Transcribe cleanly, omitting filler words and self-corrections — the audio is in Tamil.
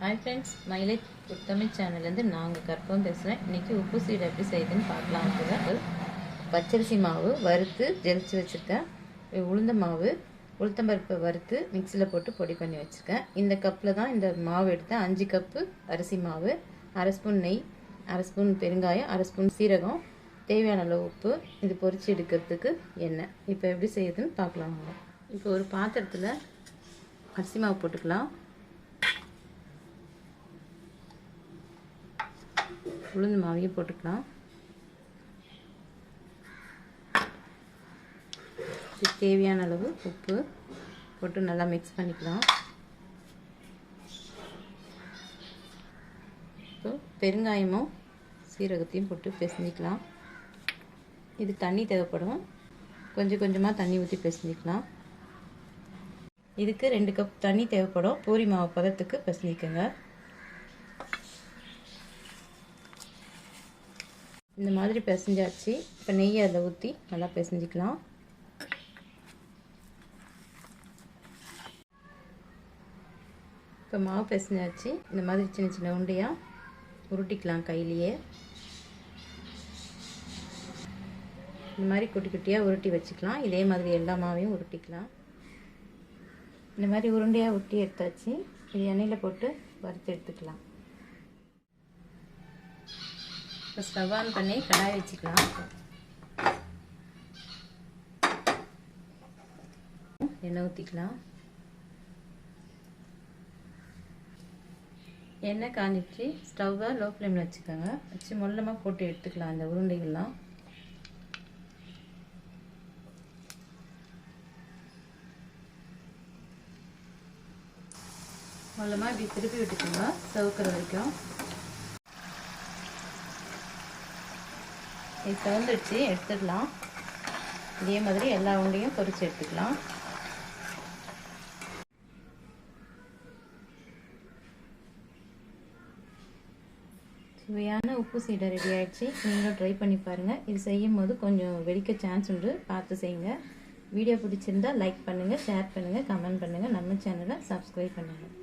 Hi friends, my life Tamil சேனல்லேருந்து நாங்கள் கற்பகம் பேசுகிறேன். இன்றைக்கி உப்பு சீடை எப்படி செய்யுதுன்னு பார்க்கலாம். அப்படிதான் பச்சரிசி மாவு வறுத்து ஜெலிச்சு வச்சுருக்கேன். உளுந்த மாவு உளுத்தம்பருப்பை வறுத்து மிக்சியில் போட்டு பொடி பண்ணி வச்சுருக்கேன். இந்த கப்பில் தான் இந்த மாவு எடுத்தேன். 5 கப்பு அரிசி மாவு, 1/2 ஸ்பூன் நெய், 1/2 ஸ்பூன் பெருங்காயம், 1/2 ஸ்பூன் சீரகம், தேவையான அளவு உப்பு, இது பொரிச்சு எடுக்கிறதுக்கு எண்ணெய். இப்போ எப்படி செய்யுதுன்னு பார்க்கலாம். இப்போ ஒரு பாத்திரத்தில் அரிசி மாவு போட்டுக்கலாம். உளுந்து மாவையும் போட்டுக்கலாம். தேவையான அளவு உப்பு போட்டு நல்லா மிக்ஸ் பண்ணிக்கலாம். இப்போ பெருங்காயமும் சீரகத்தையும் போட்டு பிசைஞ்சிக்கலாம். இது தண்ணி தேவைப்படும், கொஞ்சம் கொஞ்சமாக தண்ணி ஊற்றி பிசைஞ்சிக்கலாம். இதுக்கு 2 கப் தண்ணி தேவைப்படும். பூரி மாவு பதத்துக்கு பிசைஞ்சிக்கோங்க. இந்த மாதிரி பிசைஞ்சாச்சு. இப்போ நெய்யை அதில் ஊற்றி நல்லா பிசைஞ்சிக்கலாம். இப்போ மாவு பிசைஞ்சாச்சு. இந்த மாதிரி சின்ன சின்ன உருண்டையாக உருட்டிக்கலாம் கையிலேயே. இந்த மாதிரி குட்டி குட்டியாக உருட்டி வச்சுக்கலாம். இதே மாதிரி எல்லா மாவையும் உருட்டிக்கலாம். இந்த மாதிரி உருண்டையாக உருட்டி எடுத்தாச்சு. இது எண்ணெயில் போட்டு வறுத்து எடுத்துக்கலாம். இப்போ ஸ்டவ் ஆன் பண்ணி கடாய் வச்சுக்கலாம். எண்ணெய் ஊற்றிக்கலாம். எண்ணெய் காஞ்சிச்சு. ஸ்டவ்வை லோ ஃப்ளேமில் வச்சுக்கோங்க. வச்சு மொல்லமாக போட்டு எடுத்துக்கலாம். இந்த உருண்டைகள்லாம் மொல்லமாக இப்படி திருப்பி விட்டுக்கோங்க சவுக்கிற வரைக்கும். இது சவுந்துடுச்சு, எடுத்துடலாம். இதே மாதிரி எல்லா உண்டையும் பொரிச்சு எடுத்துக்கலாம். சுவையான உப்பு சீடை ரெடி ஆகிடுச்சு. நீங்களும் ட்ரை பண்ணி பாருங்கள். இது செய்யும் போது கொஞ்சம் வெடிக்க சான்ஸ் உண்டு, பார்த்து செய்யுங்க. வீடியோ பிடிச்சிருந்தா லைக் பண்ணுங்கள், ஷேர் பண்ணுங்கள், கமெண்ட் பண்ணுங்கள். நம்ம சேனலை சப்ஸ்கிரைப் பண்ணுங்கள்.